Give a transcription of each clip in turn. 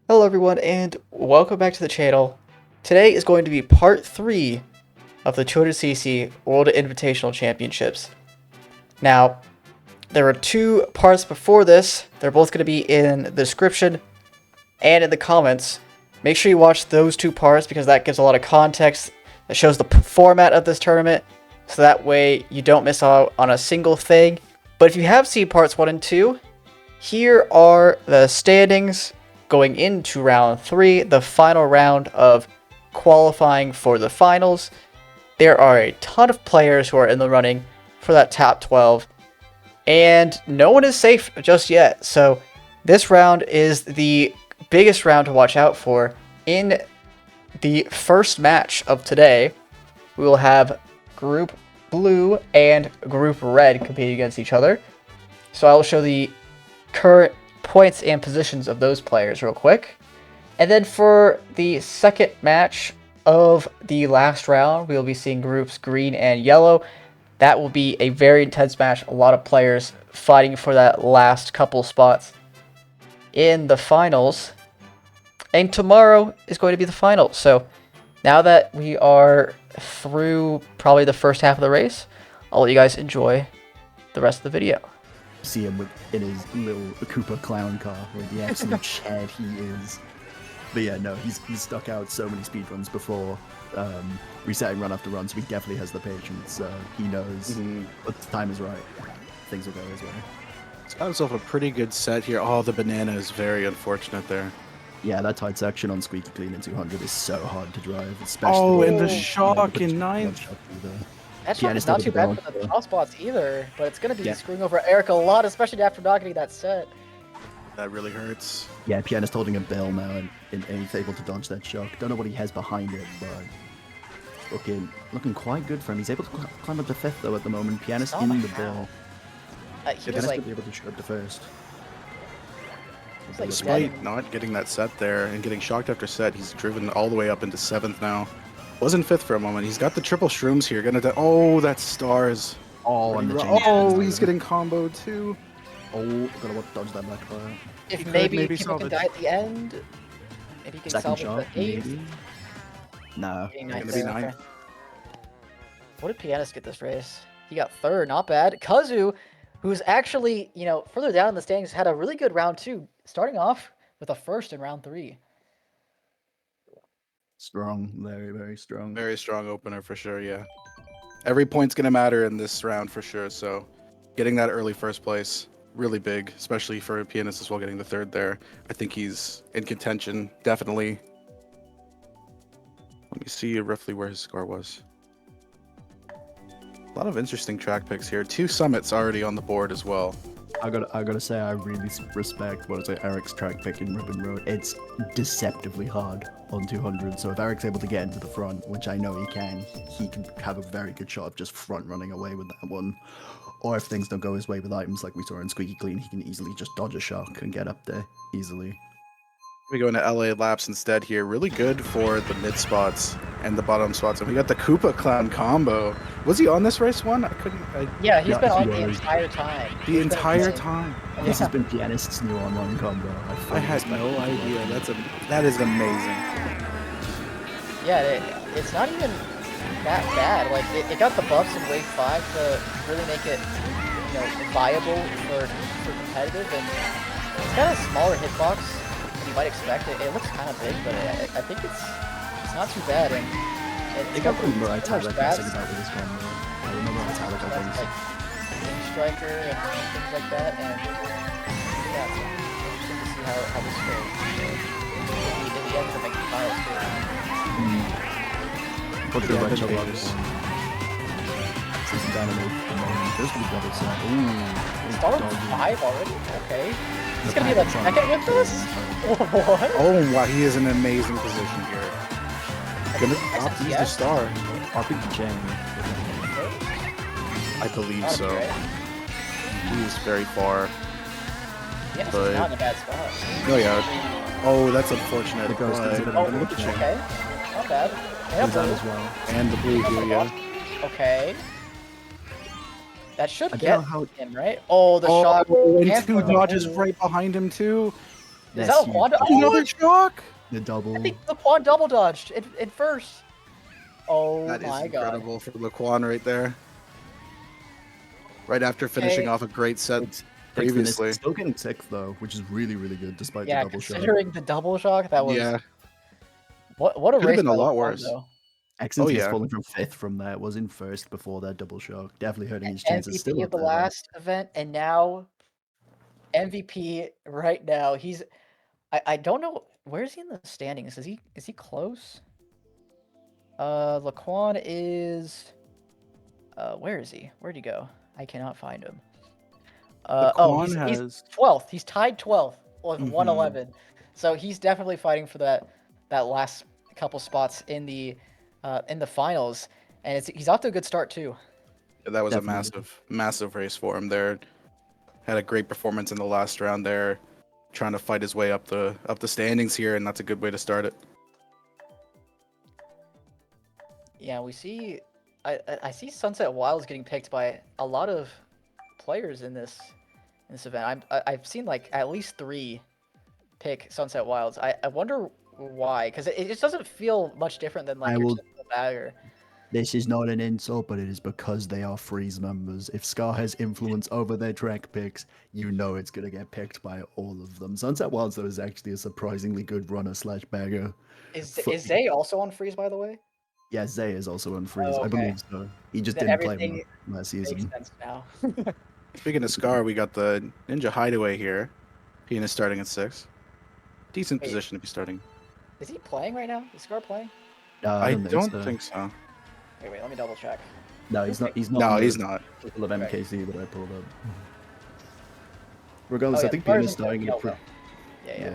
Hello everyone and welcome back to the channel. Today is going to be part 3 of the 200cc World Invitational Championships. Now, there are two parts before this. They're both going to be in the description and in the comments. Make sure you watch those two parts because that gives a lot of context. That shows the format of this tournament, so that way you don't miss out on a single thing. But if you have seen parts 1 and 2, here are the standings going into round 3, the final round of qualifying for the finals. There are a ton of players who are in the running for that top 12, and no one is safe just yet. So this round is the biggest round to watch out for. In the first match of today, we will have Group Blue and Group Red competing against each other. So I will show the current points and positions of those players real quick. And then for the second match of the last round, we'll be seeing groups green and yellow. That will be a very intense match. A lot of players fighting for that last couple spots in the finals. And tomorrow is going to be the final. So now that we are through probably the first half of the race, I'll let you guys enjoy the rest of the video. See him in his little Koopa clown car with the absolute Chad he is. But yeah, no, he's stuck out so many speedruns before resetting run after run, so he definitely has the patience. He knows when the time is right, things will go his way. He's got himself a pretty good set here. Oh, the banana is very unfortunate there. Yeah, that tight section on Squeaky Clean in 200 is so hard to drive, especially. And the shock in ninth. That shot is not too bad for the top spots either, but it's going to be screwing over Eric a lot, especially after not getting that set. That really hurts. Yeah, Pianist holding a bell now and he's able to dodge that shock. Don't know what he has behind it, but looking quite good for him. He's able to climb up to 5th though at the moment. Pianist in the bell. He was like, be able to shoot up to 1st. Despite not getting that set there and getting shocked after set, he's driven all the way up into 7th now. Was in 5th for a moment. He's got the triple shrooms here. Oh, that's stars. All on the Oh, he's getting comboed too. Oh, gotta dodge that backfire. If maybe people can die at the end, maybe he can salvage the 8th. Nah. Gonna be 9th. Okay. What did Pianist get this race? He got 3rd, not bad. Kazu, who's actually, further down in the standings, had a really good round 2, starting off with a 1st in round 3. Strong, very, very strong. Very strong opener for sure, yeah. Every point's gonna matter in this round for sure, so getting that early 1st place, really big, especially for a Pianist as well, getting the 3rd there. I think he's in contention, definitely. Let me see roughly where his score was. A lot of interesting track picks here. 2 summits already on the board as well. I gotta say, I really respect Eric's track pick in Ribbon Road. It's deceptively hard on 200. So if Eric's able to get into the front, which I know he can have a very good shot of just front running away with that one. Or if things don't go his way with items like we saw in Squeaky Clean, he can easily just dodge a shock and get up there easily. We go into LA laps instead here. Really good for the mid spots and the bottom spots. And we got the Koopa Clown combo. Was he on this race one? Yeah, he's been on the entire time. The entire time. This has been Pianist's new online combo. I had no idea. That is amazing. Yeah, it's not even that bad. Like it got the buffs in wave 5 to really make it, viable for competitive, and it's got a smaller hitbox than you might expect. It looks kind of big, but I think it's not too bad. And They got pretty more italic passing about with this one. I remember italic things. Like Wing Striker and things like that, and yeah, it's interesting to see how this goes. In the end, to make the finals too. What's the red changes? Season down in the moment. There's the double set. Ooh. Star 5 already? Okay. He's gonna be the second with us? What? Oh wow, he is in an amazing position here. Gonna use the star. RPG chain. I believe so. He is very far. Yeah, but he's not in a bad spot. Oh yeah. Oh, that's unfortunate. It goes but... Okay. Not bad. And that as well. And the blue here, yeah. Okay. That should get him, right? Oh, the shot. And 2 dodges right behind him, too. Is That's that huge. Laquan? Another shock. The I double. think Laquan double dodged in first. Oh That is my god. incredible for Laquan right there. Right after finishing Okay. off a great set It's previously. still getting sixth though, which is really, really good despite Yeah, the double shot. considering the double shock, that was Yeah, what a could have race been by a lot Laquan worse. though. Excellent Oh, is yeah. falling from fifth from there. Was in first before that double shock. Definitely hurting his chances. MVP Still of up the there, though. last event, and now MVP right now. I don't know, where is he in the standings? Is he close? Laquan is where is he? Where'd he go? I cannot find him. Oh, Laquan he's has 12th. He's tied 12th with Mhm. 111. So he's definitely fighting for that last couple spots in the finals, and he's off to a good start too. that was Definitely. a massive race for him there. Had a great performance in the last round there, trying to fight his way up the standings here, and that's a good way to start it. Yeah, we see. I see Sunset Wilds getting picked by a lot of players in this event. I've seen like at least 3 pick Sunset Wilds. I wonder why, because it just doesn't feel much different than like I your will- typical bagger. This is not an insult, but it is because they are Freeze members. If Scar has influence over their track picks, you know it's gonna get picked by all of them. Sunset Wilds though is actually a surprisingly good runner / bagger. Is Fo- Zay also on freeze, by the way? Yeah, Zay is also on Freeze. Oh, I okay. believe so. He just Then didn't play everything much last makes season. sense now. Speaking of Scar, we got the Ninja Hideaway here. Penis starting at 6. Decent Wait. position to be starting. Is he playing right now? Is Scar playing? I don't don't think so. Wait, let me double check. No, he's not. He's not. No, on the he's not. Couple of Right. MKC that I pulled up. Regardless, Oh, I think Scar's Penis in starting in a Silva. Yeah. Yeah.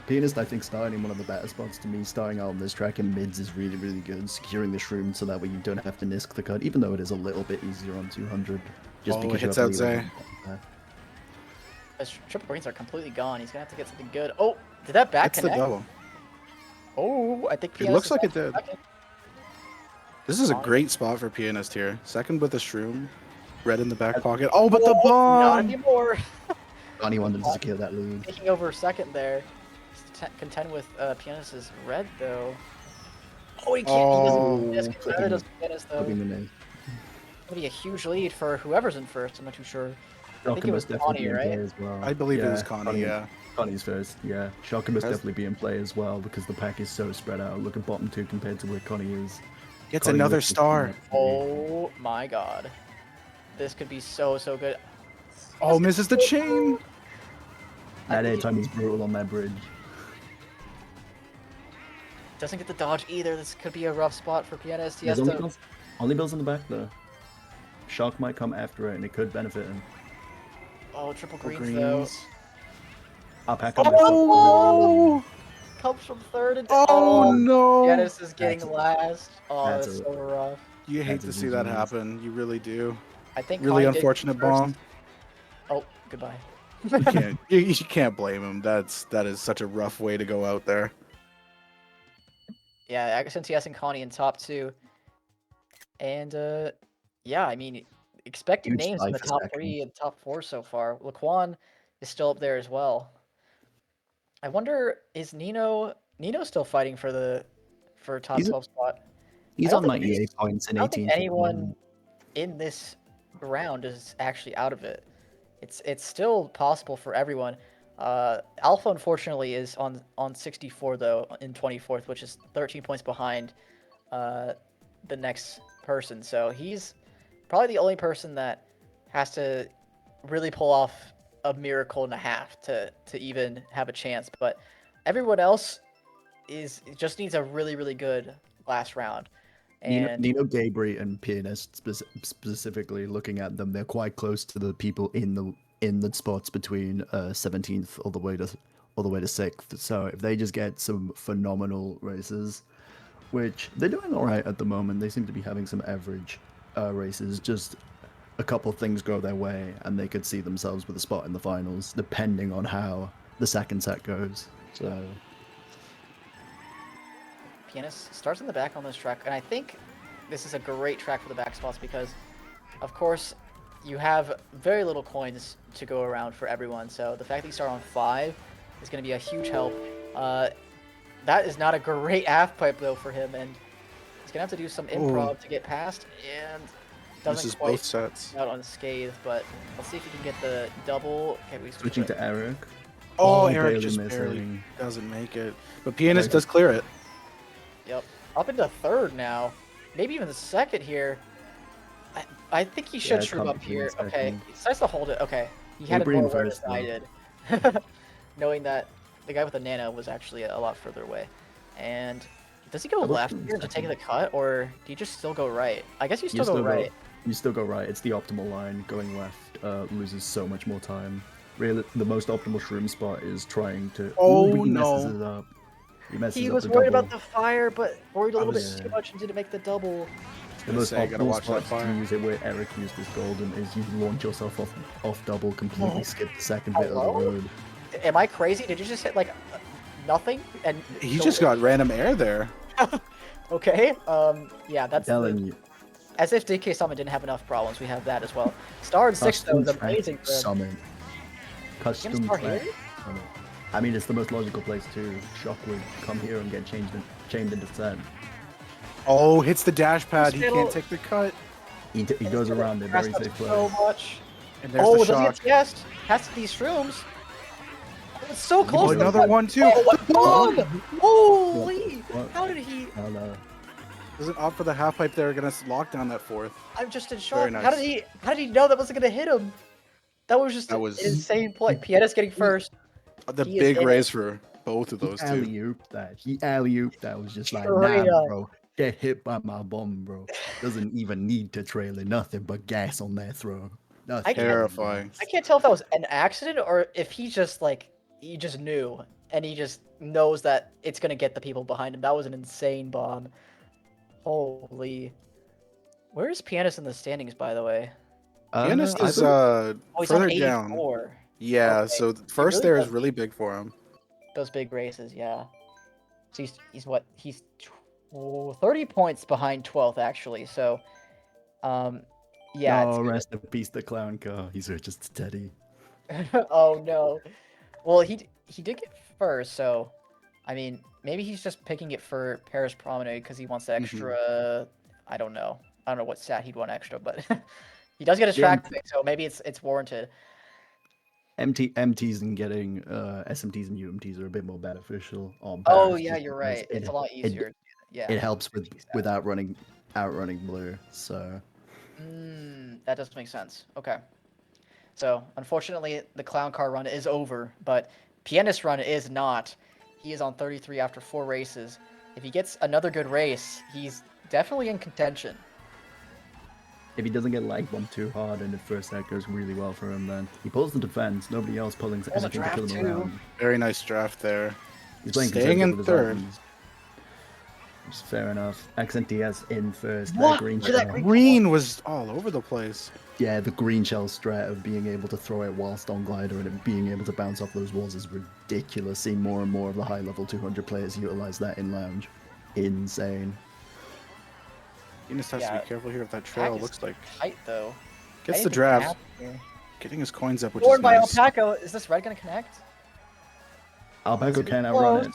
Pianist, I think, starting in one of the better spots to me. Starting out on this track in mids is really, really good. Securing the shroom so that way you don't have to nisk the cut, even though it is a little bit easier on 200. Just Oh, because you hits have out to Zay. His triple greens are completely gone. He's gonna have to get something good. Oh, did that back That's the connect? double. Oh, I think It Pianist looks is like on it did. second. This is a Fine. great spot for Pianist here. Second with the shroom. Red in the back pocket. Oh, but the Not bomb! anymore. Donnie wanted to secure that lead. Taking over second there. Contend with Pianist's red though. Oh, he can't. Oh, he doesn't. clipping Neither the- does Pianist though. Hoping the name. Gonna be a huge lead for whoever's in first. I'm not too sure. I think Shocker it must was definitely Connie, be in play right? as well. I believe it was Yeah, Connie, yeah. Connie's first, yeah. Shocker must That's- definitely be in play as well because the pack is so spread out. Look at bottom 2 compared to where Connie is. Gets Connie another looks like star. top 3. Oh my god. This could be so good. Oh, misses the chain. That I think airtime is brutal on that bridge. Doesn't get the dodge either. This could be a rough spot for Pianist. He has There's to. only bills in the back though. Shock might come after it and it could benefit him. Oh, triple greens though. Greens. I'll pack up Oh! Comes from third and Oh, no! Pianist is getting That's last. Oh, that's that's a- so rough. You hate That's to a see that GG's. happen. You really do. I think Really Connie did unfortunate first. bomb. Oh, goodbye. You can't blame him. That is such a rough way to go out there. Yeah, since he has Connie in top 2. And yeah, I mean, expected Huge names in the spike for top second. 3 and top 4 so far. Laquan is still up there as well. I wonder, is Nino still fighting for top He's- 12 spot? He's I don't on think 98 points in I don't think 18th. at the anyone moment. in this round is actually out of it. It's still possible for everyone. Alpha unfortunately is on 64 though in 24th, which is 13 points behind the next person. So he's probably the only person that has to really pull off a miracle and a half to even have a chance. But everyone else just needs a really good last round. And Nino Gabri and Pianist specifically, looking at them, they're quite close to the people in the spots between 17th all the way to 6th. So if they just get some phenomenal races, which they're doing all right at the moment, they seem to be having some average races. Just a couple things go their way, and they could see themselves with a spot in the finals, depending on how the second set goes. So. Pianist starts in the back on this track, and I think this is a great track for the back spots because, of course, you have very little coins to go around for everyone. So the fact that you start on 5 is going to be a huge help. That is not a great half pipe though for him, and he's going to have to do some improv to get past, and doesn't Misses quite both sets. out unscathed, but let's see if he can get the double. Okay, we Switching to Eric. Oh, Oh, Eric barely just missing. barely doesn't make it. But Pianist does clear it. Yep, up into third now, maybe even the second here. I think he should Yeah, shroom up coming in here. second. Okay, he decides to hold it. Okay, he had it Abraham more awareness first, than I though. did, knowing that the guy with the nano was actually a lot further away. And does he go How about left shroom here to take second? the cut, or do you just still go right? I guess you You still go right. You still go right. It's the optimal line. Going left loses so much more time. Really, the most optimal shroom spot is trying to. Oh, Ooh, he messes no. it up. He messes He up was the worried double. about the fire, but worried a little bit was- too much and didn't make the double. The most say, gotta optimal watch that spot to fire. use it where Eric used his golden is you launch yourself off double, completely skip the second bit of the Hello? road. Am I crazy? Did you just hit like nothing? And He no- just got random air there. Okay. Yeah, that's Telling you. as if DK Summon didn't have enough problems. We have that as well. Star in 6 though is Custom amazing track for him. summon. Custom Star track here? summon. I mean, it's the most logical place to. Shock would come here and get chained into set. Oh, hits the dash pad. He Still- can't take the cut. He goes around it, very safe play. So much. And there's Oh, the does he shock. get guessed? Has to these shrooms. Oh, it's so Oh, close. to the another cut. one too. Oh, what bomb! Holy! What? How did he? Oh no. Doesn't opt for the half pipe there. Gonna lock down that fourth. I'm just in shock. Very How nice. did he? How did he know that wasn't gonna hit him? That was just That an was- insane play. Pianist getting first. The He is big in it. raise for both of He those two. alley-ooped that. He alley-ooped that. Was just like, Straight nah, up. bro. Get hit by my bomb, bro. Doesn't even need to trail it. Nothing but gas on that throw. Nothing. can't- Terrifying. I can't tell if that was an accident or if he just he just knew and he just knows that it's gonna get the people behind him. That was an insane bomb. Holy. Where is Pianist in the standings, by the way? Pianist I is believe- Oh, he's further on down. 84. Yeah, Okay. so first really there is does- really big for him. Those big races, yeah. So he's what? He's 30 points behind 12th actually. So, yeah. Oh, rest in peace, the clown car. He's just a teddy. Oh no. Well, he did get first, so I mean, maybe he's just picking it for Paris Promenade because he wants the extra. I don't know. I don't know what stat he'd want extra, but he does get a Yeah. track pick, so maybe it's warranted. MTs and getting SMTs and UMTs are a bit more beneficial. On Oh Paris, yeah, just you're because right. It's a lot easier. Yeah. It helps with outrunning blue. So That does make sense. Okay. So, unfortunately, the clown car run is over, but Pianist run is not. He is on 33 after 4 races. If he gets another good race, he's definitely in contention. if he doesn't get lag bombed too hard and the first set goes really well for him, then he pulls the defense. Nobody else pulling Pulls a anything to kill draft him too. around. Very nice draft there. He's playing Staying in conservative with his third. items, which is fair enough. XNTS in first. What? That green Look at that shell. green- Green was all over the place. Yeah, the green shell strat of being able to throw it whilst on glider and it being able to bounce off those walls is ridiculous. Seeing more and more of the high level 200 players utilize that in lounge. Insane. You just has to Yeah. be careful here if that trail Pack is looks like tight though. gets the Anything can draft. happen here. Getting his coins up, which Born is by nice. Alpaco. Is this red gonna connect? Alpaca It's can close. outrun it.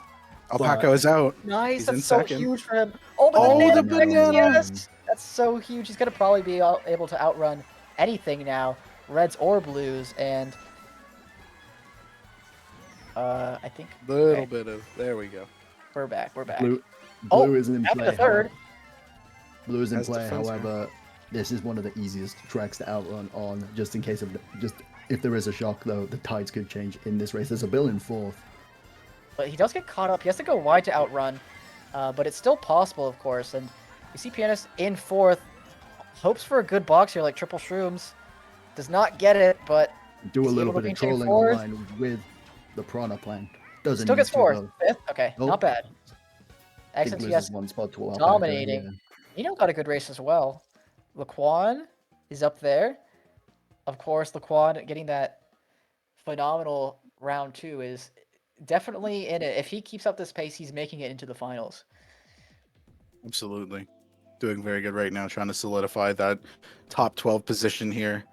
Alpaco is out. Nice. He's That's in so second. huge for him. Oh, but Oh, the the banana! banana! Yes! That's so huge. He's gonna probably be able to outrun anything now, reds or blues, and I think Little okay, bit of there we go. we're back. We're back. Blue Oh, isn't in after play. the third. Blue is in Has play, defense here. however, this is one of the easiest tracks to outrun on, just in case of if there is a shock though, the tides could change in this race. There's a Bill in fourth. But he does get caught up. He has to go wide to outrun, but it's still possible, of course. And we see Pianist in fourth. Hopes for a good box here, like triple shrooms. Does not get it, but Do a Is he little able to bit of maintain trolling fourth? online with the Prana plan. Doesn't still need gets to, fourth. though. Fifth? Okay, Nope. not bad. I think loses XNTS one spot to Alpaca, dominating. yeah. Nino got a good race as well. Laquan is up there. Of course, Laquan getting that phenomenal round 2 is definitely in it. If he keeps up this pace, he's making it into the finals. Absolutely. Doing very good right now, trying to solidify that top 12 position here.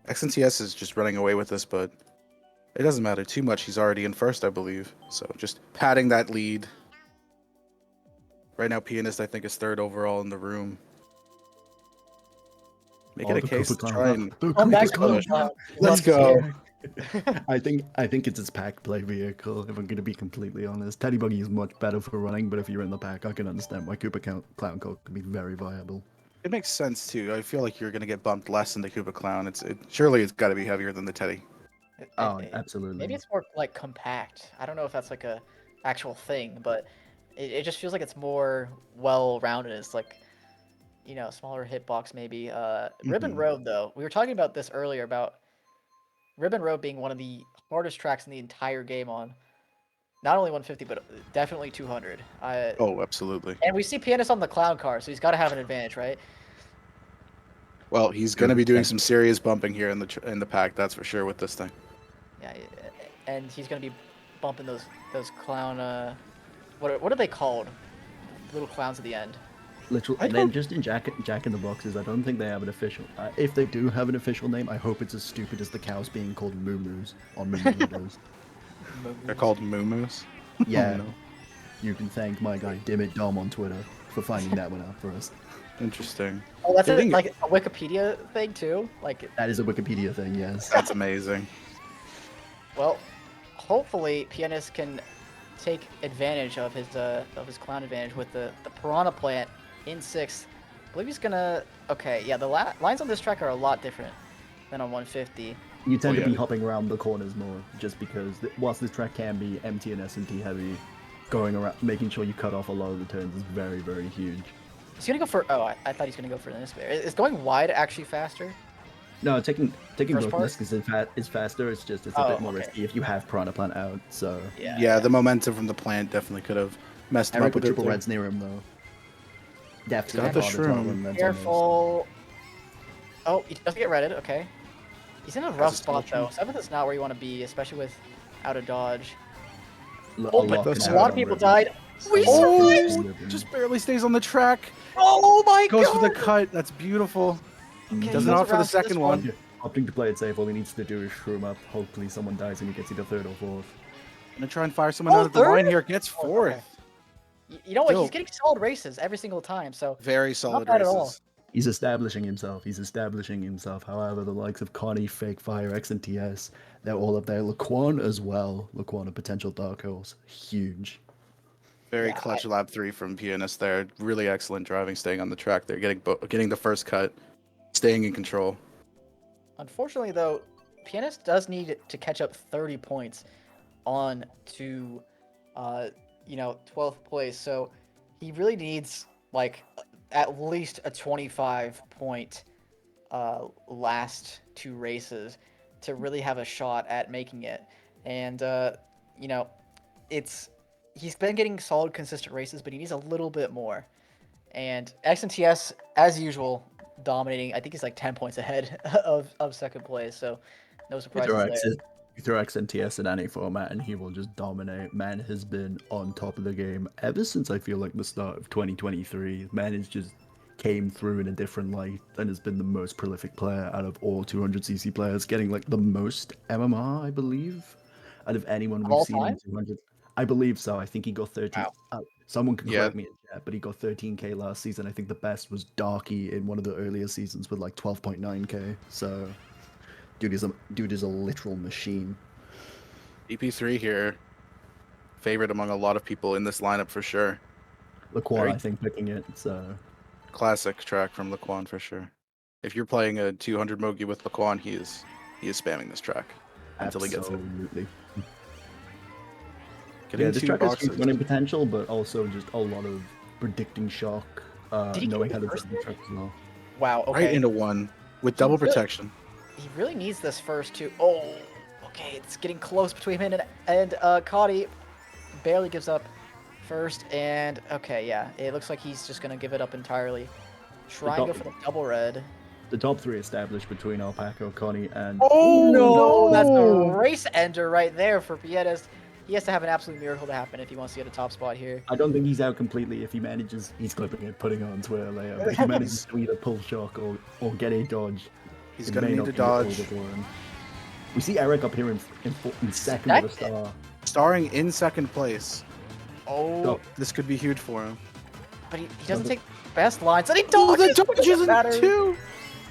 XNTS is just running away with this, but It doesn't matter too much. He's already in first, I believe. So just padding that lead. Right now, Pianist, I think, is third overall in the room. Make it a the case to Koopa try Clown. and The Come back Koopa to Clown. the cloud. let's Love to see go. it. I think it's his pack play vehicle, if I'm going to be completely honest. Teddy Buggy is much better for running, but if you're in the pack, I can understand why Clown Coat can be very viable. It makes sense too. I feel like you're gonna get bumped less in the Koopa Clown. Surely it's got to be heavier than the Teddy. Oh, Maybe absolutely. it's more like compact. I don't know if that's like a actual thing, but it just feels like it's more well-rounded. It's like, smaller hitbox maybe. Ribbon Mhm. Road though, we were talking about this earlier about Ribbon Road being one of the hardest tracks in the entire game on not only 150 but definitely 200. Oh, absolutely. And we see Pianist on the clown car, so he's got to have an advantage, right? Well, he's gonna be doing some serious bumping here in the pack. That's for sure with this thing. Yeah, and he's gonna be bumping those clown. What are they called? Little clowns at the end. Literally, I they're don't- just in Jack in the Boxes. I don't think they have an official. If they do have an official name, I hope it's as stupid as the cows being called moo-moos on Moo Videos. They're called Moo-Moos. Yeah, no. you can thank my guy Dimmit Dom on Twitter for finding that one out for us. Interesting. Oh, that's Getting- like a Wikipedia thing too. Like, That is a Wikipedia thing, yes. That's amazing. well, hopefully Pianist can take advantage of his clown advantage with the Piranha Plant in sixth. I believe he's gonna. Okay, yeah, the lines on this track are a lot different than on 150. You tend Oh, to be yeah. hopping around the corners more, just because whilst this track can be MT and S&T heavy, going around, making sure you cut off a lot of the turns is very, very huge. He's gonna go for. Oh, I thought he's gonna go for this. Is going wide actually faster? No, taking First both part? risks is faster. It's just a Oh, bit more okay. risky if you have Piranha Plant out. So Yeah, the momentum from the plant definitely could have messed him Eric up a with bit triple there. reds near him though. Definitely Got the harder to shroom. momentum is. Careful. Oh, he doesn't get redded. Okay. He's in a rough his spot though. fortune. Seventh is not where you want to be, especially with out of dodge. A Oh, lot but can a happen lot of on people Ribbon. died. We A lot can survived! happen on Ribbon. Just barely stays on the track. Oh my Goes god! for the cut. That's beautiful. Okay, Doesn't he goes opt for the around this second one. Yeah, opting to play it safe, all he needs to do is shroom up. Hopefully someone dies and he gets either third or fourth. Gonna try and fire someone Oh, out at the third? line here. Gets Oh, fourth. okay. You know what? Still- He's getting solid races every single time, so Very solid bad at all. races. He's establishing himself. However, the likes of Connie, Fake Fire, X, and TS, they're all up there. Laquan as well. Laquan, a potential dark horse. Huge. Very Yeah, clutch lap 3 from Pianist there. Really excellent driving, staying on the track there, getting the first cut, staying in control. unfortunately though, Pianist does need to catch up 30 points on to 12th place. So he really needs like at least a 25 point last two races to really have a shot at making it. And he's been getting solid consistent races, but he needs a little bit more. And XNTS, as usual, dominating. I think he's like 10 points ahead of second place, so no You surprises there. throw XNTS in any format and he will just dominate. Man has been on top of the game ever since I feel like the start of 2023. Man has just came through in a different light and has been the most prolific player out of all 200cc players, getting like the most MMR, I believe, out of anyone Of we've all seen time? in 200. I believe so. I think he got 13. Wow. Someone can Yeah. correct me in chat, but he got 13k last season. I think the best was Darky in one of the earlier seasons with like 12.9k. So, dude is a literal machine. EP3 here, favorite among a lot of people in this lineup for sure. Laquan, Very- I think, picking it. So, Classic track from Laquan for sure. If you're playing a 200 Mogi with Laquan, he is spamming this track until he gets it. absolutely. Getting Yeah, this two track has boxes. huge running potential, but also just a lot of predicting shock, Did he get knowing the how to first drive the one? track as well. Wow. Okay. Right into one with double really- protection. He really needs this first too. Oh, okay. It's getting close between him and Cotty. Barely gives up first, and okay, yeah. It looks like he's just gonna give it up entirely. Try and go for the double red. The top three established between Alpaco, Connie, and Oh No, that's a race ender right there for Pianist. He has to have an absolute miracle to happen if he wants to get a top spot here. I don't think he's out completely. If he manages, he's clipping it, putting it on Twitter later. But if he manages to either pull shock or get a dodge, He's it gonna may need not to be dodge. over for him. We see Eric up here in second with a star. Starring in second place. Oh, Go. This could be huge for him. but he doesn't take best lines, and he Oh, dodges. the dodges in two.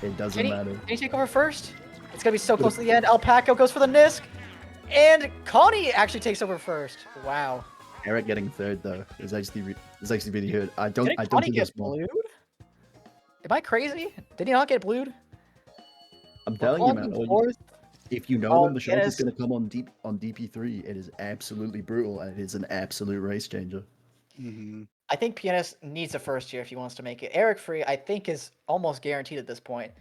It doesn't Can he, matter. can he take over first? It's gonna be so close to the end. Alpaco goes for the Nisk, and Connie actually takes over first. Wow. Eric getting third though is actually really good. I don't Didn't I don't Connie think get there's more. blued? Am I crazy? Did he not get blued? I'm telling you, man. Fourth? If you know Oh, when the shot is yes. going to come on DP3, it is absolutely brutal and it is an absolute race changer. Mm-hmm. I think Pianist needs a first year if he wants to make it. Eric Free, I think, is almost guaranteed at this point,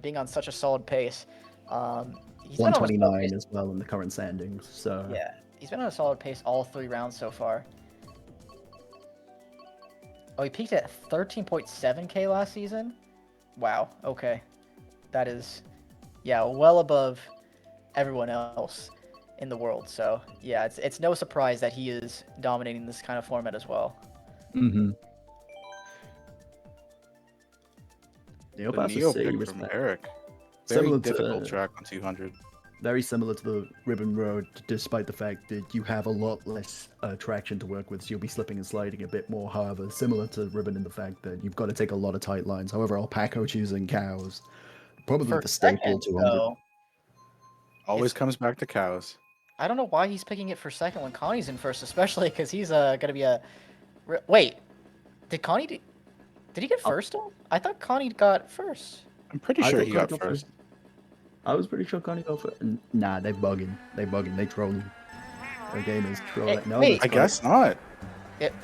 being on such a solid pace. He's been on a solid 129 pace- as well in the current standings. So Yeah, he's been on a solid pace all 3 rounds so far. Oh, he peaked at 13.7k last season? Wow, okay. That is, yeah, well above everyone else in the world. So, yeah, it's no surprise that he is dominating this kind of format as well. Mm-hmm. Neo The Pass Neo is say pick from respect. Eric. Very Similar to difficult track on 200. Very similar to the Ribbon Road, despite the fact that you have a lot less traction to work with, so you'll be slipping and sliding a bit more. However, similar to Ribbon in the fact that you've got to take a lot of tight lines. However, Alpaco choosing cows, probably For the staple second, 200. though, Always It's- comes back to cows. I don't know why he's picking it for second when Connie's in first, especially because he's gonna be a. Wait, did Connie? Did he get first? Still? I thought Connie got first. I'm pretty I sure thought he Connie got first. I was pretty sure Connie got first. Nah, they bugging. They trolling. Their game is trolling. No, wait. that's I Connie. guess not.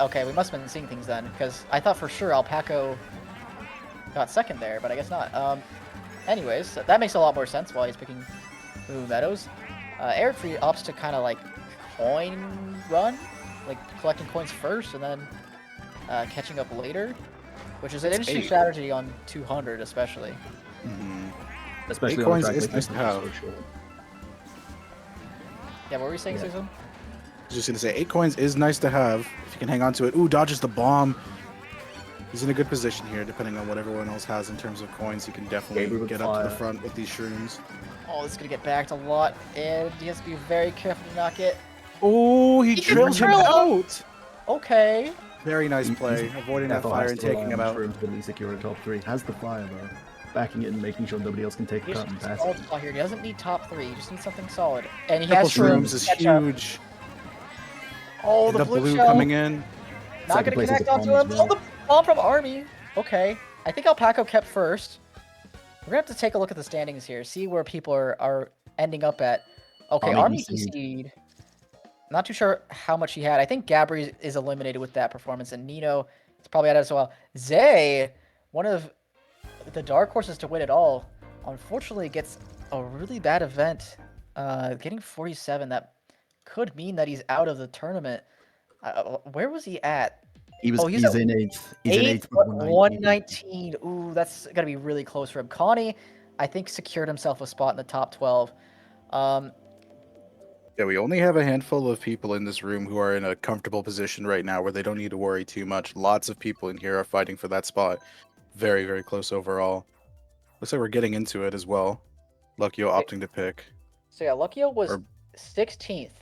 Okay, we must have been seeing things then, because I thought for sure Alpaco got second there, but I guess not. Anyways, that makes a lot more sense why he's picking Moo Meadows. Eric Free opts to kind of like coin run, like collecting coins first and then catching up later, which is an It's interesting 8. strategy on 200 especially. Mm-hmm. Especially 8 on a coins track is like nice this, to have. it's so short. Yeah, what were we saying, Yeah. Susan? Just gonna say 8 coins is nice to have if you can hang on to it. Ooh, dodges the bomb. He's in a good position here, depending on what everyone else has in terms of coins. He can Gabriel definitely with get up to the fire. front with these shrooms. Oh, this is gonna get backed a lot, and he has to be very careful to not get. Oh, he can drills him drill him. out. Okay. Very nice play, avoiding that Therefore fire has and to rely taking him on out. shrooms to at least secure a top 3. Has the fire though, backing it and making sure nobody else can take a He's cut and just pass solid it. spot here. He doesn't need top 3. He just needs something solid. And he Triple has shrooms is catch up. huge. Oh, The the blue blue shell. coming in. Not Second gonna place is connect a onto bomb him. as Oh, well. the bomb from Army. Okay. I think Alpaco kept first. We're gonna have to take a look at the standings here, see where people are ending up at. Okay, Army Army DC'd. DC'd. Not too sure how much he had. I think Gabri is eliminated with that performance, and Nino is probably out as well. Zay, one of the dark horses to win it all, unfortunately gets a really bad event. Getting 47, that could mean that he's out of the tournament. Where was he at? He's Oh, he's in 8th. He's in 8th with 119. 119. Ooh, that's gonna be really close for him. Connie, I think, secured himself a spot in the top 12. Yeah, we only have a handful of people in this room who are in a comfortable position right now where they don't need to worry too much. Lots of people in here are fighting for that spot. Very, very close overall. Looks like we're getting into it as well. Luckyo opting to pick. So yeah, Luckyo was Or- 16th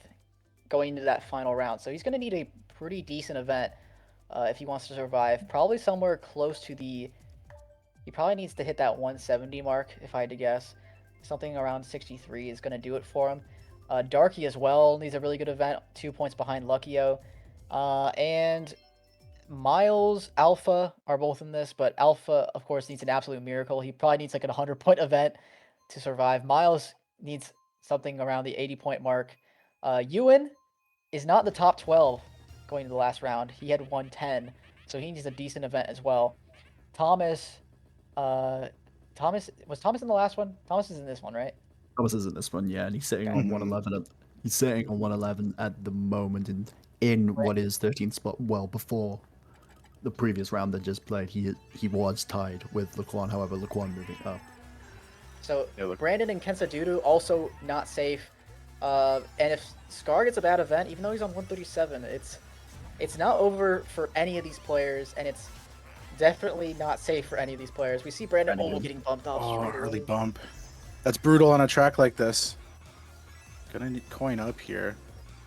going into that final round. So he's gonna need a pretty decent event if he wants to survive. Probably somewhere close to the. He probably needs to hit that 170 mark, if I had to guess. Something around 63 is gonna do it for him. Darky as well needs a really good event, 2 points behind Luckyo. And Miles, Alpha are both in this, but Alpha, of course, needs an absolute miracle. He probably needs like a 100-point event to survive. Miles needs something around the 80-point mark. Ewan is not in the top 12 going to the last round. He had 110, so he needs a decent event as well. Thomas, was Thomas in the last one? Thomas is in this one, right? Thomas is in this one, yeah, and he's sitting Okay. on 111. He's sitting on 111 at the moment, and in what is 13th spot. Well, before the previous round that just played, he was tied with Laquan. However, Laquan moving up. So Yeah, look. Brandon and Kensa Dudu also not safe. And if Scar gets a bad event, even though he's on 137, it's not over for any of these players, and it's definitely not safe for any of these players. We see Brandon Brandon. getting bumped off. Oh, straight early away. bump. That's brutal on a track like this. Gonna need coin up here.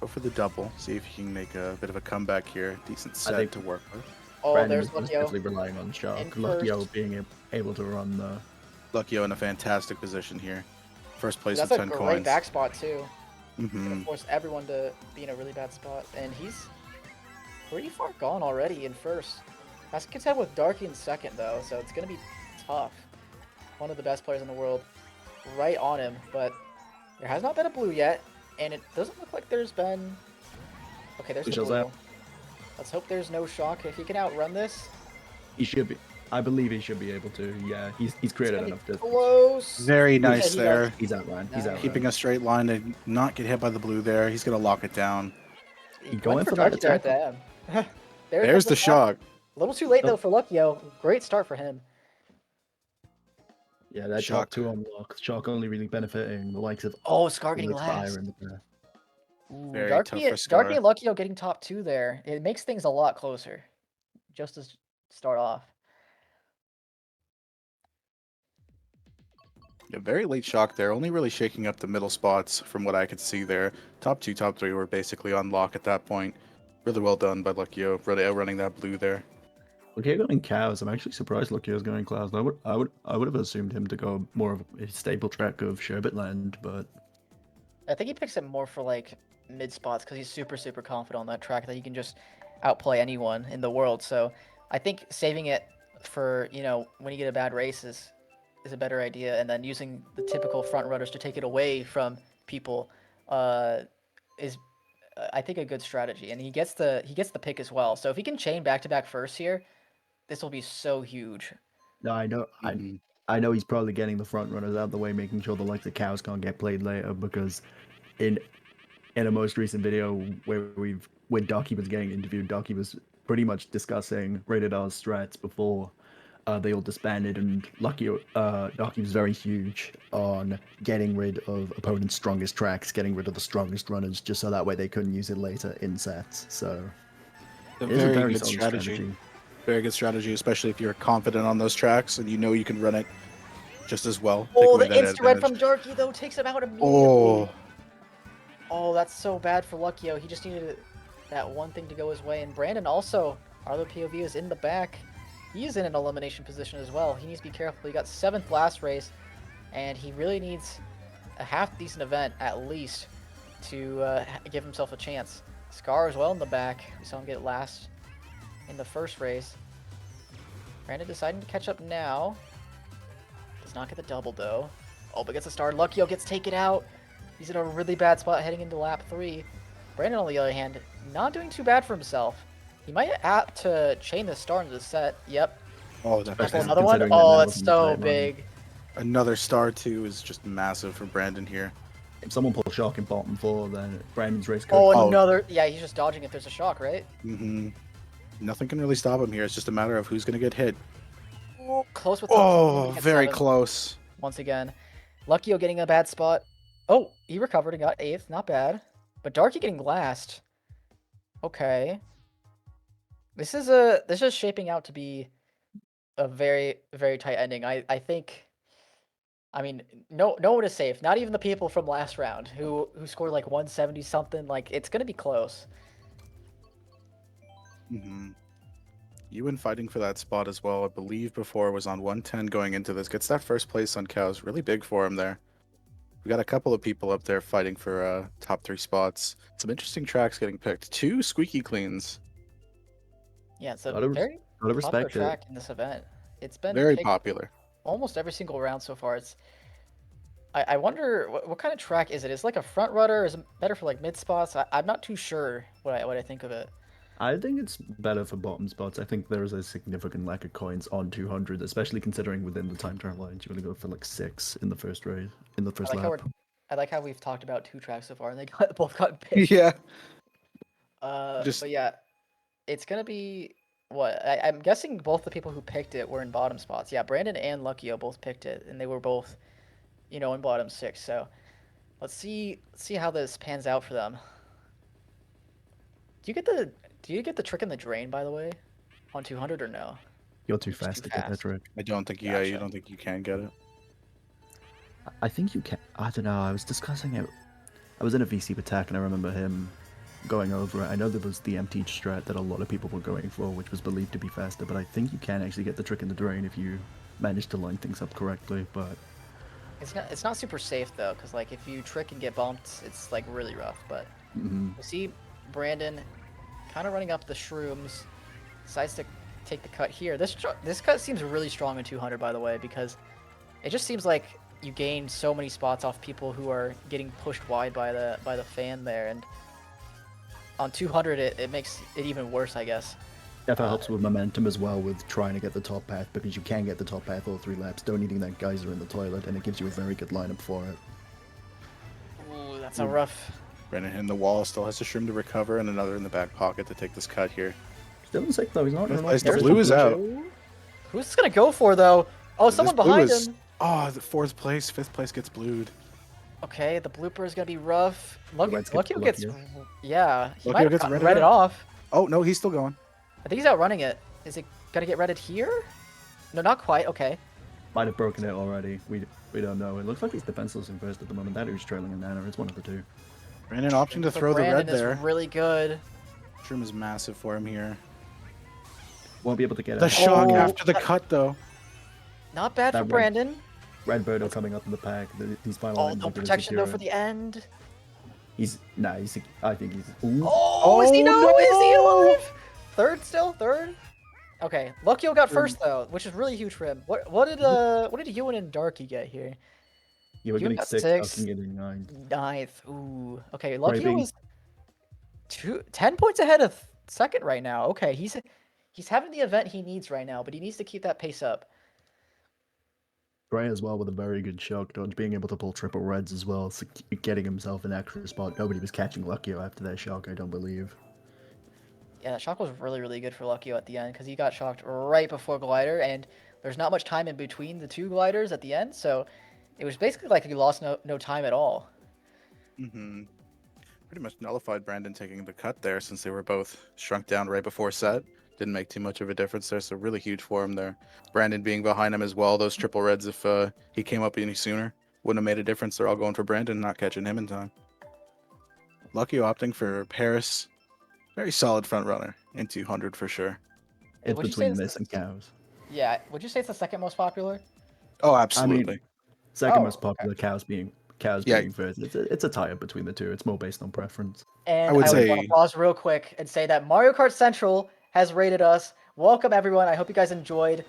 Go for the double. See if he can make a bit of a comeback here. Decent I set think- to work with. Oh, Brandon there's is Luckyo. definitely relying on In Shark. first. Luckyo being able to run the. Luckyo in a fantastic position here. First place That's with a 10 great coins. back spot too. Mm-hmm. Gonna force everyone to be in a really bad spot, and he's pretty far gone already in first. Has to contend with Darky in second though, so it's gonna be tough. One of the best players in the world, right on him, but there has not been a blue yet, and it doesn't look like there's been. Okay, there's the Which is blue. out. Let's hope there's no shock. If he can outrun this, He should be. I believe he should be able to. Yeah, he's it's created gonna enough be distance. close. Very Yeah, nice he there. does. He's outran. He's Nice. outran. Keeping a straight line to not get hit by the blue there. He's gonna lock it down. He Going went for for that Darky there at the end. There's comes the shot. shock. A little too late though for Luckyo. Great start for him. Yeah, that Shock. Shark 2 unlock. Shark only really benefiting the likes of Oh, Scar getting Alex Fire last. in the pair. Ooh, Very Darky, tough for Scar. Darky and Luckyo getting top 2 there. It makes things a lot closer. Just to start off. Yeah, very late shock there. Only really shaking up the middle spots from what I could see there. Top 2, top 3 were basically on lock at that point. Really well done by Luckyo, really outrunning that blue there. Luckyo going cows. I'm actually surprised Luckyo's going clouds. I would have assumed him to go more of a stable track of Sherbet Land, but I think he picks it more for like mid spots because he's super confident on that track that he can just outplay anyone in the world. So I think saving it for when you get a bad race is a better idea, and then using the typical front runners to take it away from people is I think a good strategy. And he gets the pick as well. So if he can chain back-to-back first here, this will be so huge. no, I know. Mhm. I know he's probably getting the front runners out of the way, making sure the likes of cows can't get played later. Because in a most recent video when Docky was getting interviewed, Docky was pretty much discussing Rated R's strats before they all disbanded, and Docky was very huge on getting rid of opponents' strongest tracks, getting rid of the strongest runners, just so that way they couldn't use it later in sets. So A it is a very very good solid strategy. Very good strategy, especially if you're confident on those tracks and you know you can run it just as well. Take Oh, away the that insta red advantage. from Darky though takes him out immediately. Oh, Oh, that's so bad for Luckyo. He just needed that one thing to go his way. And Brandon also, Arlo POV is in the back. He's in an elimination position as well. He needs to be careful. He got 7th last race, and he really needs a half-decent event at least to give himself a chance. Scar as well in the back. We saw him get last in the first race. Brandon deciding to catch up now. Does not get the double though. Oh, but gets a star. Luckyo gets taken out. He's in a really bad spot heading into lap 3. Brandon, on the other hand, not doing too bad for himself. He might have to chain the star into the set. Yep. oh, that Especially Another one? considering that Oh, that that's wasn't the so tight line. big. another star too is just massive for Brandon here. If someone pulls Shark in bottom 4, then Brandon's race Oh, could. Oh. another. Yeah, he's just dodging if there's a shock, right? Hmm. Nothing can really stop him here. It's just a matter of who's going to get hit. Ooh, close with top Oh, seven, gets very 7th close. once again. Luckyo getting a bad spot. Oh, he recovered and got 8th. Not bad. But Darky getting last. Okay. This is shaping out to be a very tight ending. I think. I mean, no one is safe. Not even the people from last round who scored like 170 something. Like it's gonna be close. Hmm. Ewan fighting for that spot as well. I believe before was on 110 going into this. Gets that first place on cows. Really big for him there. We got a couple of people up there fighting for top 3 spots. Some interesting tracks getting picked. 2 squeaky cleans. Yeah, it's a Gotta very Gotta popular respect it. track in this event. It's been Very picked popular. almost every single round so far. I wonder what kind of track is it? Is it like a front rudder? Is it better for like mid spots? I'm not too sure what I think of it. I think it's better for bottom spots. I think there is a significant lack of coins on 200, especially considering within the time trial lines, you only go for like 6 in the first race, in the first lap. I like how we've talked about 2 tracks so far, and they both got picked. Yeah. But yeah, it's gonna be what I'm guessing. Both the people who picked it were in bottom spots. Yeah, Brandon and Luckyo both picked it, and they were both, in bottom 6. So let's see how this pans out for them. Do you get the trick in the drain, by the way, on 200 or no? You're too It's fast too to get that fast. trick. I don't think you Gotcha. don't think you can get it. I think you can. I don't know. I was discussing it. I was in a VC attack, and I remember him going over it. I know there was the empty strat that a lot of people were going for, which was believed to be faster, but I think you can actually get the trick in the drain if you manage to line things up correctly. But It's not super safe though, because like if you trick and get bumped, it's like really rough. But you see Brandon kind of running up the shrooms, decides to take the cut here. This cut seems really strong in 200, by the way, because it just seems like you gain so many spots off people who are getting pushed wide by the fan there, and on 200 it makes it even worse, I guess. that helps with momentum as well, with trying to get the top path, because you can get the top path all 3 laps, don't needing that geyser in the toilet, and it gives you a very good lineup for it. Ooh, that's a rough. Brandon hitting the wall, still has a shroom to recover, and another in the back pocket to take this cut here. Still in 6th though, he's not. The blue is out. Who's this gonna go for though? Oh, someone This blue behind is- him. Oh, the 4th place, 5th place gets blued. Okay, the blooper is gonna be rough. Reds get Luckio gets, Luckio. yeah, he Luckio might gets have redded read it out. off. Oh, no, he's still going. I think he's outrunning it. Is it gonna get redded here? No, not quite. Okay. Might have broken it already. We don't know. It looks like he's defenseless in first at the moment. That who's trailing in Nana. It's one of the two. Brandon opting to So throw the Brandon red there. is really good. Shroom is massive for him here. Won't be able to get The it. shock Oh. after the cut, though. Not bad That for red- Brandon. Red Birdo coming up in the pack. These final Oh, lines no are gonna protection though secure for it. the end. I think he's. Ooh. Oh, is he Oh, no? Is he no! alive? Third still? Third? Okay. Luckio got first though, which is really huge for him. What did Ewan and Darky get here? You were You getting got 6, six. Ducking getting 9. Ninth. Ooh. Okay, Right, Luckio being- is 10 points ahead of second right now. Okay, he's having the event he needs right now, but he needs to keep that pace up. Gray as well with a very good shock dodge, being able to pull triple reds as well, so getting himself an extra spot. Nobody was catching Luckio after that shock, I don't believe. Yeah, that shock was really, really good for Luckio at the end because he got shocked right before glider, and there's not much time in between the two gliders at the end, so it was basically like he lost no time at all. Mm-hmm. Pretty much nullified Brandon taking the cut there, since they were both shrunk down right before set. Didn't make too much of a difference there, so really huge for him there. Brandon being behind him as well. Those triple reds, if he came up any sooner, wouldn't have made a difference. They're all going for Brandon, not catching him in time. Lucky opting for Paris. Very solid front runner in 200 for sure. It's Would you say between it's this the- and cows. Yeah, would you say it's the second most popular? Oh, absolutely. Second Oh, most popular, cows being Yeah. being first. It's a tie up between the two. It's more based on preference. And I would want say- to pause real quick and say that Mario Kart Central has rated us. Welcome everyone. I hope you guys enjoyed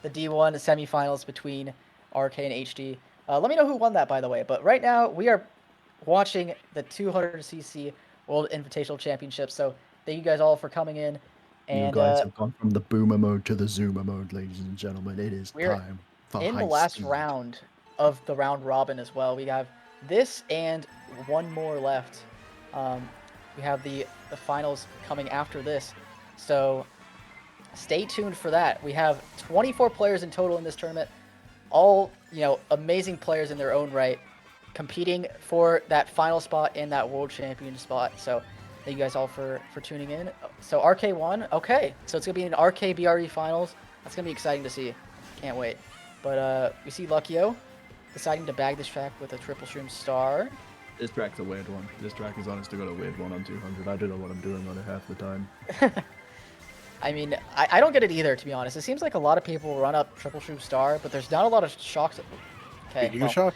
the D1 semifinals between RK and HD. Let me know who won that, by the way. But right now we are watching the 200cc World Invitational Championships. So thank you guys all for coming in. You And guys have gone from the boomer mode to the zoomer mode, ladies and gentlemen. It is We're time for in the high last speed. round of the round robin as well. We have this and one more left. We have the finals coming after this. So stay tuned for that. We have 24 players in total in this tournament. All, amazing players in their own right, competing for that final spot and that world champion spot. So thank you guys all for tuning in. So RK won. Okay. So it's going to be an RK BRE finals. That's going to be exciting to see. Can't wait. But we see Luckio deciding to bag this track with a triple shroom star. This track's a weird one. This track is honestly got a weird one on 200. I don't know what I'm doing on it half the time. I mean, I don't get it either, to be honest. It seems like a lot of people run up triple shroom star, but there's not a lot of shocks. Okay. Speaking of shock.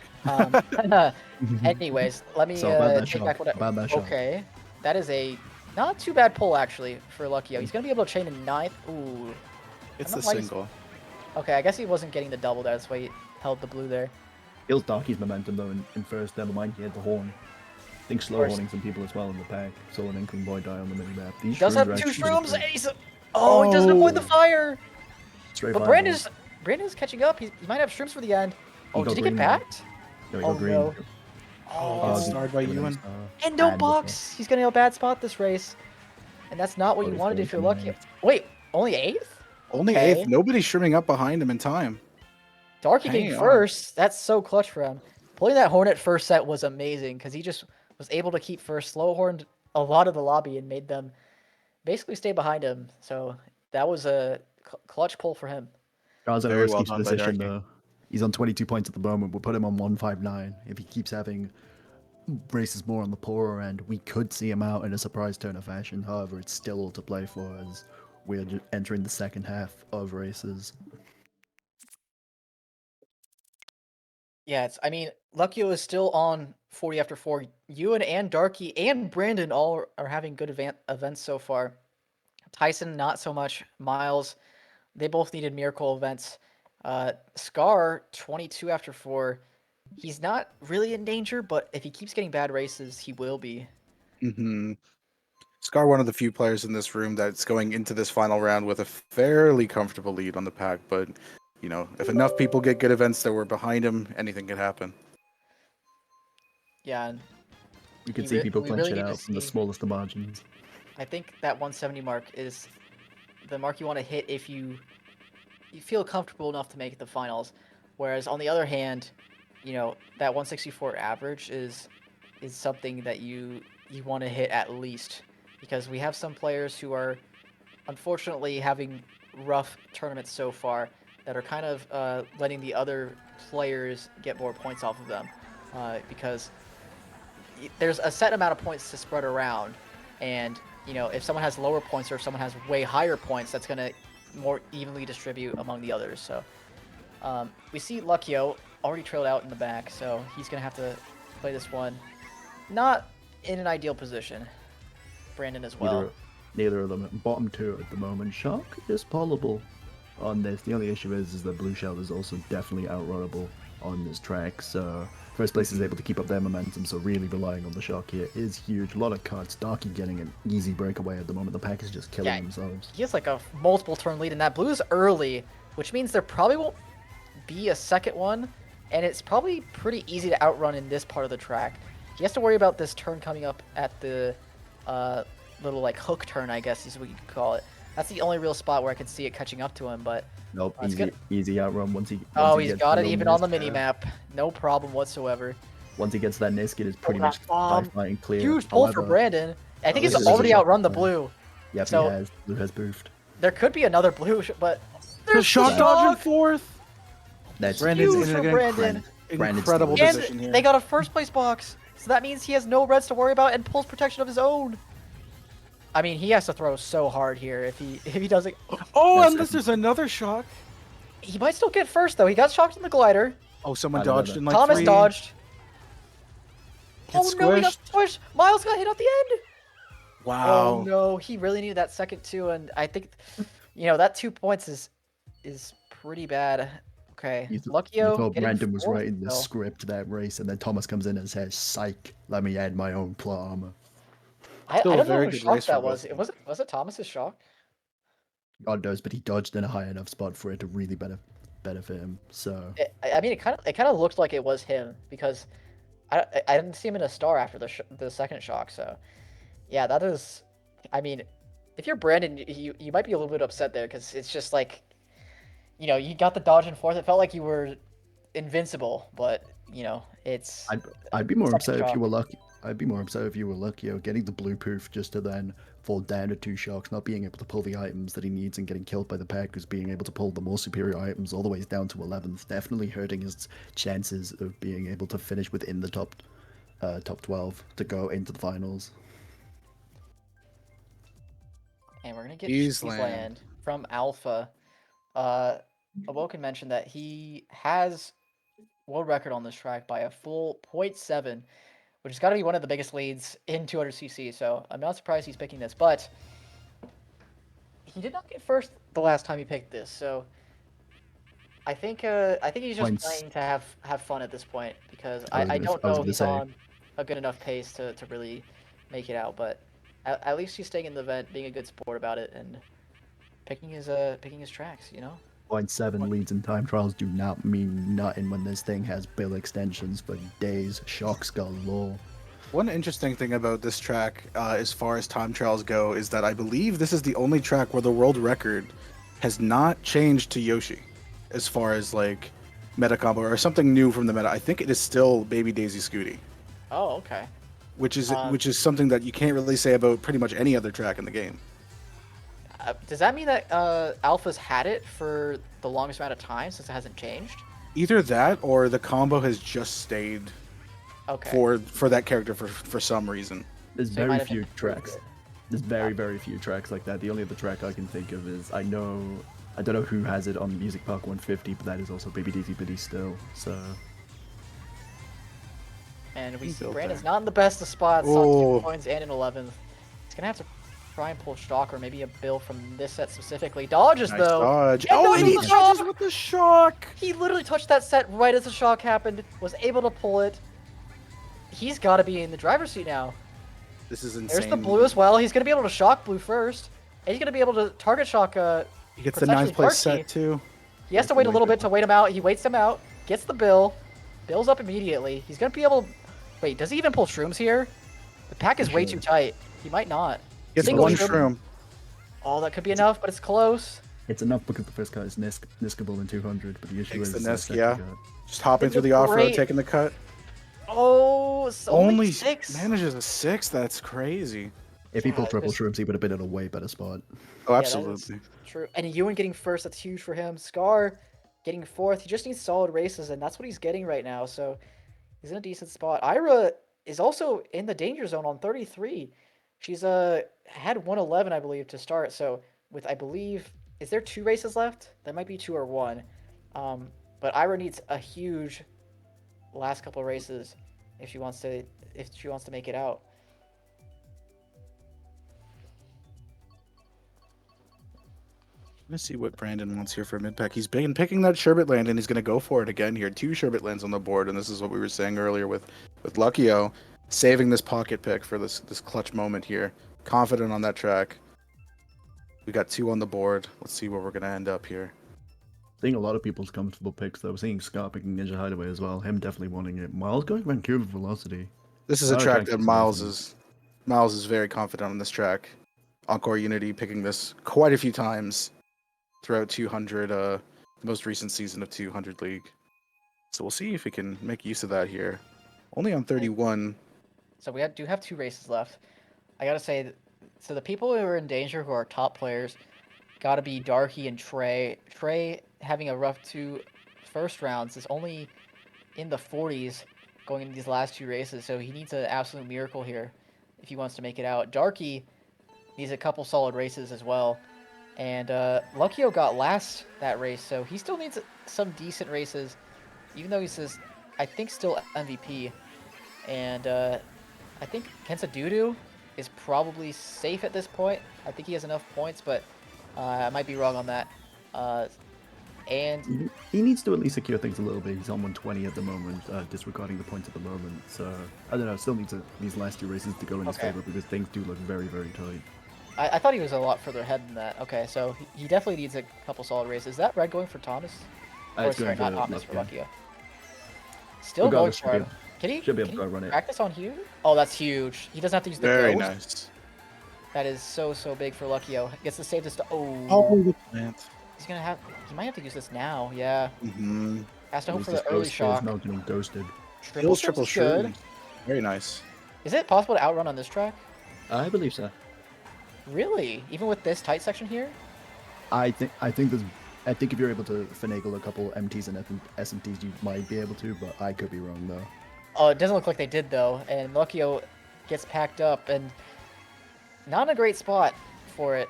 Anyways, let me So about that take shock. back what I... About that shock. Okay. That is a not too bad pull, actually, for Luckio. He's going to be able to chain in ninth. Ooh. It's I'm the not why he's- single. Okay, I guess he wasn't getting the double there. That's why he held the blue there. Feels Darky's momentum though in first. Never mind, he had the horn. I think slow course. horning some people as well in the pack. Saw an Inkling Boy die on the mini map. These He does shrooms have are two actually really shrooms. good. And he's... Oh, he doesn't avoid the fire. Straight But fireball. Brandon's catching up. He might have shrooms for the end. Oh, got did he get green now. backed? No, he Oh, got green. no. Oh, the- starred by giving him Ewan. star. And no And box. He's getting a bad spot this race. And that's not what you What is wanted if you're going lucky. on? Wait, only 8th? Only Okay. 8th. Nobody's shrimming up behind him in time. Darky getting Hang on. first. That's so clutch for him. Pulling that Hornet first set was amazing because he just was able to keep first. Slow horned a lot of the lobby and made them basically stay behind him. So that was a clutch pull for him. Charles in a Very risky well done by position Darky. though. He's on 22 points at the moment. We'll put him on 159. If he keeps having races more on the poorer end. We could see him out in a surprise turn of fashion. However, it's still all to play for as we're entering the second half of races. Yeah, I mean, Luckio is still on 40 after 4. Ewan and Darky and Brandon all are having good events so far. Tyson, not so much. Miles, they both needed miracle events. Scar, 22 after 4. He's not really in danger, but if he keeps getting bad races, he will be. Hmm. Scar, one of the few players in this room that's going into this final round with a fairly comfortable lead on the pack, but if enough people get good events that were behind him, anything could happen. Yeah, and You could see people we clench really it need to out from the see. smallest of margins. I think that 170 mark is the mark you want to hit if you feel comfortable enough to make it the finals. Whereas on the other hand, that 164 average is something that you want to hit at least, because we have some players who are unfortunately having rough tournaments so far that are kind of letting the other players get more points off of them, because there's a set amount of points to spread around, and if someone has lower points or if someone has way higher points, that's going to more evenly distribute among the others. So we see Luckio already trailed out in the back, so he's going to have to play this one not in an ideal position. Brandon as well. Neither of them at bottom 2 at the moment. Shock is pullable on this. The only issue is that Blue Shell is also definitely outrunnable on this track, so first place is able to keep up their momentum, so really relying on the Shock here is huge. A lot of cuts. Darky getting an easy breakaway at the moment. The pack is just killing themselves. He has like a multiple turn lead, and that Blue's early, which means there probably won't be a second one, and it's probably pretty easy to outrun in this part of the track. He has to worry about this turn coming up at the little like hook turn, I guess is what you could call it. That's the only real spot where I could see it catching up to him, but nope, easy outrun once he he's got it even on the mini map. No problem whatsoever. Once he gets that Nisket, it's pretty much fighting clear. Huge pull for Brandon. I think he's already outrun the Blue. Yep, so, he has. Blue has boofed. There could be another Blue, but there's Shock dodge in 4th. That's Brandon's in Brandon. Incredible position here. They got a first place box, so that means he has no reds to worry about and pulls protection of his own. I mean, he has to throw so hard here if he doesn't. Oh, unless there's another Shock. He might still get first though. He got shocked in the glider. Oh, someone dodged in like Thomas 3. dodged. Oh no, he got squished. Miles got hit at the end. Wow. Oh no, he really needed that second 2, and I think, that 2 points is pretty bad. Okay, Luckio. You thought Brandon was writing the script that race, and then Thomas comes in and says, "Psych, let me add my own plot armor." I don't know whose shock that was. Was it Thomas's shock? God knows, but he dodged in a high enough spot for it to really benefit him. So I mean, it kind of looked like it was him, because I didn't see him in a star after the second shock. So yeah, that is. I mean, if you're Brandon, you might be a little bit upset there, because it's just like, you got the dodge in 4th. It felt like you were invincible, but it's. I'd be more upset if you were lucky. I'd be more upset if you were lucky, getting the blue poof just to then fall down to 2 shocks, not being able to pull the items that he needs and getting killed by the pack, because being able to pull the more superior items all the way down to 11th, definitely hurting his chances of being able to finish within the top 12 to go into the finals. And we're going to get Cheese Land from Alpha. Awoken mentioned that he has world record on this track by a full 0.7, which has got to be one of the biggest leads in 200cc, so I'm not surprised he's picking this, but he did not get first the last time he picked this, so I think he's just trying to have fun at this point, because I don't know if he's on a good enough pace to really make it out, but at least he's staying in the event, being a good sport about it, and picking his tracks, 0.7 leads in time trials do not mean nothing when this thing has bill extensions for days. Shocks galore. One interesting thing about this track, as far as time trials go, is that I believe this is the only track where the world record has not changed to Yoshi, as far as like meta combo or something new from the meta. I think it is still Baby Daisy Scooty. Oh, okay. Which is something that you can't really say about pretty much any other track in the game. Does that mean that Alpha's had it for the longest amount of time since it hasn't changed? Either that, or the combo has just stayed Okay. for that character for some reason. There's So you might very have few improved tracks. it. There's very few tracks like that. The only other track I can think of is I don't know who has it on Music Park 150, but that is also Baby Dizzy Biddy still. So And we He see built Brandon's there. not in the best of spots on 2 Oh. points and in 11th. He's gonna have to try and pull shock or maybe a bill from this set specifically. Dodges Nice though. dodge. And Oh, and dodges he the dodges shock! with the shock. He literally touched that set right as the shock happened, was able to pull it. He's got to be in the driver's seat now. This is insane. There's the blue as well. He's going to be able to shock blue first. And he's going to be able to target shock He gets the potentially ninth place Darky. set too. He has to wait a little bit to wait him out. He waits him out, gets the bill. Bill's up immediately. He's going to be able to... Wait, does he even pull shrooms here? The pack is way too tight. He might not. Gets Single one shroom. shroom. Oh, that could be enough, but it's close. it's enough because the first cut is niskable in 200, but the issue Takes is the the nisk, second yeah. cut. Just hopping It's through the off-road, great. taking the cut. Oh, it's only 6. manages a 6. That's crazy. If he pulled Yeah, triple there's- shrooms, he would have been in a way better spot. Oh, Yeah, that is absolutely. true. And Ewan getting first, that's huge for him. Scar getting fourth. He just needs solid races, and that's what he's getting right now. So he's in a decent spot. Ira is also in the danger zone on 33. She's had 111, I believe, to start. So with, I believe, is there 2 races left? There might be 2 or 1. But Ira needs a huge last couple races if she wants to make it out. Let's see what Brandon wants here for mid pack. He's been picking that Sherbet land, and he's going to go for it again here. 2 Sherbet lands on the board, and this is what we were saying earlier with Luckyo saving this pocket pick for this clutch moment here. Confident on that track. We got 2 on the board. Let's see where we're going to end up here. Seeing a lot of people's comfortable picks though. Seeing Scar picking Ninja Hideaway as well. Him definitely wanting it. Miles going Vancouver Velocity. This is a Oh, track okay. that Miles is very confident on this track. Encore Unity picking this quite a few times throughout 200, the most recent season of 200 League. So we'll see if we can make use of that here. Only on 31. So we do have 2 races left. I gotta say, so the people who are in danger, who are top players, gotta be Darky and Trey. Trey having a rough 2 first rounds is only in the 40s going into these last 2 races, so he needs an absolute miracle here if he wants to make it out. Darky needs a couple solid races as well. And Luckyo got last that race, so he still needs some decent races, even though he's I think, still MVP. And I think Kensa Dudu is probably safe at this point. I think he has enough points, but I might be wrong on that. And He needs to at least secure things a little bit. He's on 120 at the moment, disregarding the points at the moment. So I don't know. Still needs these last 2 races to go in his Okay. favor because things do look very tight. I thought he was a lot further ahead than that. Okay, so he definitely needs a couple solid races. Is that red going for Thomas? Or It's sorry, going not to Thomas, for Luckyo. Luckyo. Still going Regardless, for him. Can he should be able to run it. practice on Hugh? Oh, that's huge. He doesn't have to use the Very ghost. nice. That is so big for Luckyo. Gets to save this. Oh, the plant. He's gonna have. He might have to use this now. Yeah. Mm-hmm. Has to hope for This the early ghost is shock. now getting ghosted. Kills triple is good. shroom. Very nice. Is it possible to outrun on this track? I believe so. Really? Even with this tight section here? I think if you're able to finagle a couple MTs and SMTs, you might be able to, but I could be wrong though. Oh, it doesn't look like they did though. And Luckyo gets packed up and not in a great spot for it.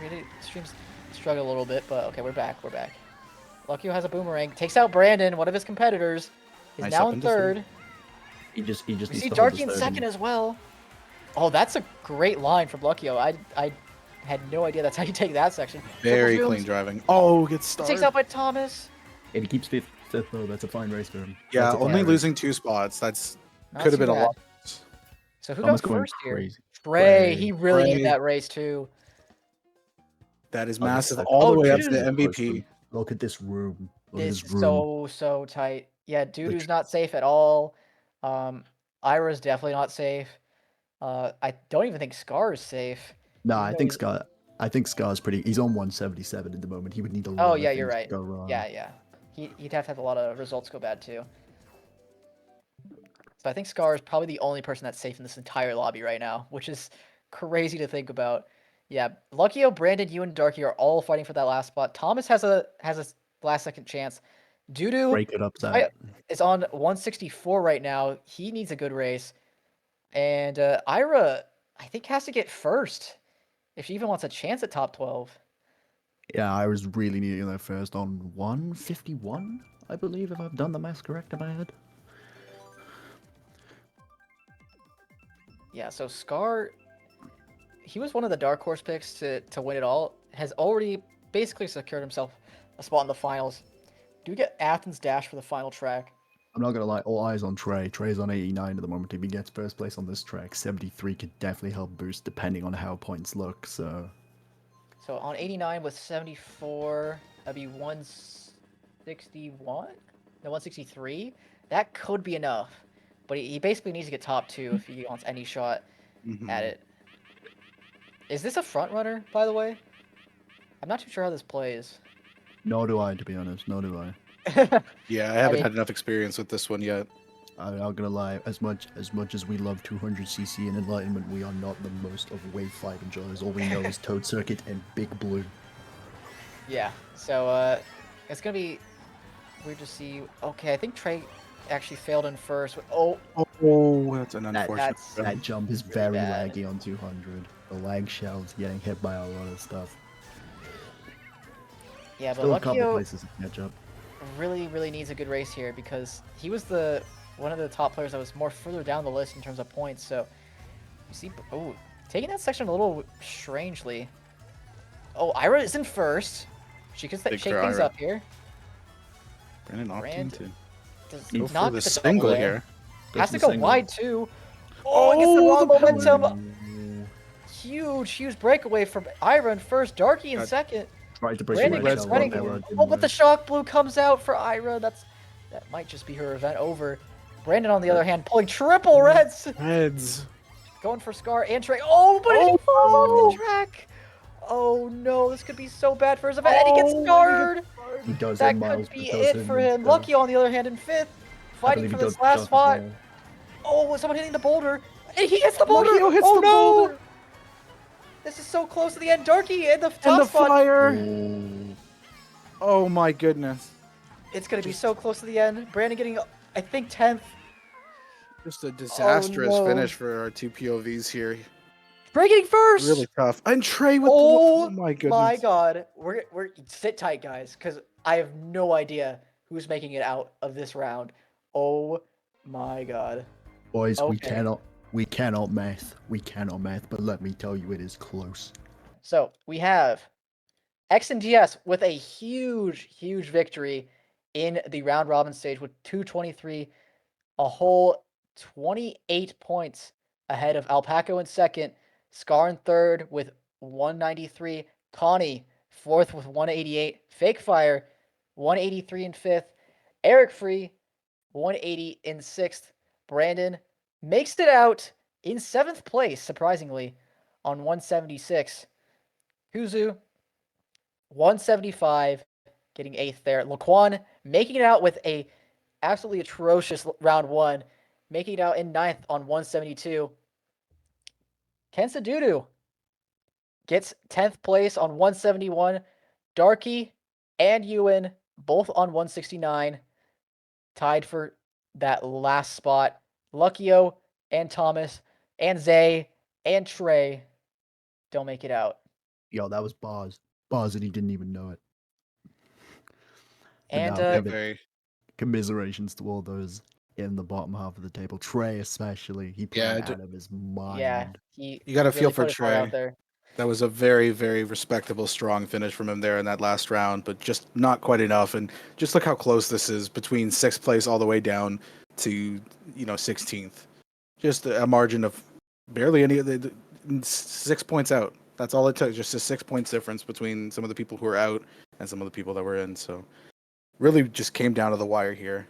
Really, streams struggle a little bit, but okay, we're back. Luckyo has a boomerang, takes out Brandon, one of his competitors. Is Nice now up in into third. He just We needs see to hold Darky his in third second and- as well. Oh, that's a great line from Luckyo. I had no idea that's how you take that section. Very Triple clean zooms. driving. Oh, gets Takes started. out by Thomas. And he keeps fifth though. That's a fine race for him. Yeah, That's a fine only race. losing 2 spots. That's Not could have too been a bad. lot. So who Thomas goes going first here? crazy. Trey. He really Trey. needed that race too. That is Oh, this massive. sucks. All the Oh, way up to dude. the MVP. Look at this room. Look at It's this room. so tight. Yeah, Dudu's not safe at all. Ira's definitely not safe. I don't even think Scar is safe. Nah, even I though think he's- Scar's pretty. He's on 177 at the moment. He would need a lot. Oh of yeah, you're things right. to go wrong. Yeah. He'd have to have a lot of results go bad too. So I think Scar is probably the only person that's safe in this entire lobby right now, which is crazy to think about. Yeah, Luckyo, Brandon, you and Darky are all fighting for that last spot. Thomas has a last second chance. Dudu Break it upset. is on 164 right now. He needs a good race. And Ira, I think, has to get first if she even wants a chance at top 12. Yeah, I was really needing that first on 151, I believe, if I've done the math correct in my head. Yeah, so Scar, he was one of the dark horse picks to win it all. Has already basically secured himself a spot in the finals. Do we get Athens Dash for the final track? I'm not gonna lie, all eyes on Trey. Trey's on 89 at the moment. If he gets first place on this track, 73 could definitely help boost depending on how points look, so... So on 89 with 74, that'd be 161? No, 163? That could be enough. But he basically needs to get top 2 if he wants any shot at it. Is this a front runner, by the way? I'm not too sure how this plays. Nor do I, to be honest. Nor do I. Yeah, I haven't had enough experience with this one yet. I'm not gonna lie. As much as we love 200cc and Enlightenment, we are not the most of Wave 5 enjoyers. All we know is Toad Circuit and Big Blue. Yeah, so it's gonna be weird to see. Okay, I think Trey actually failed in first. Oh, That's an unfortunate. That jump is very bad. laggy on 200. The lag shell's getting hit by a lot of stuff. yeah, but Still a couple Luckio places to catch up. really needs a good race here because he was one of the top players that was more further down the list in terms of points. So you see, taking that section a little strangely. Oh, Ira is in first. She can shake for things Ira. up here. Brandon opting to Does go not for the get double single win. here. Has to the go single. wide too. Oh, it gets the wrong momentum. Ooh. Huge breakaway from Ira in first. Darky in God. second. Tried to break Brandon the lag gets shell, running. but that Oh, but the shock blue comes out for Ira. That might just be her event over. Brandon, on the other hand, pulling triple reds. Reds. Going for Scar and Trey. Oh, but he falls off the track. Oh no, this could be so bad for his event. And he gets scarred. He does That hit Miles, could be but does it hit for him him. instead. Lucky, on the other hand, in fifth, I fighting believe for he this does last duck as spot. well. Oh, someone hitting the boulder. And he hits the boulder. Luckio hits Oh the no. boulder. This is so close to the end. Darky in the top And the spot. fire. Ooh. Oh my goodness. It's going to be so close to the end. Brandon getting, I think, 10th. Just a disastrous no. finish for our two POVs here. Brandon getting first. Really tough. And Trey with Oh, the... Oh my goodness. my God. We're sit tight, guys, because I have no idea who's making it out of this round. Oh my God. Boys, Okay. we cannot math, but let me tell you, it is close. So we have X and DS with a huge victory in the round robin stage with 223, a whole 28 points ahead of Alpaco in second, Scar in third with 193, Connie fourth with 188, Fake Fire 183 in fifth, Eric Free 180 in sixth, Brandon makes it out in seventh place, surprisingly, on 176. Huzu 175, getting eighth there. Laquan making it out with a absolutely atrocious round one, making it out in ninth on 172. Kensa Dudu gets 10th place on 171. Darky and Ewan both on 169, tied for that last spot. Luckio and Thomas and Zay and Trey don't make it out. Yo, that was bars. Bars and he didn't even know it. But And now, Very. commiserations to all those in the bottom half of the table. Trey especially, he played Yeah, out of his mind. yeah, he You got to feel really for put his heart out Trey. there. That was a very respectable, strong finish from him there in that last round, but just not quite enough. And just look how close this is between sixth place all the way down to 16th. Just a margin of barely any of the 6 points out. That's all it took. Just a 6 points difference between some of the people who were out and some of the people that were in. So really just came down to the wire here.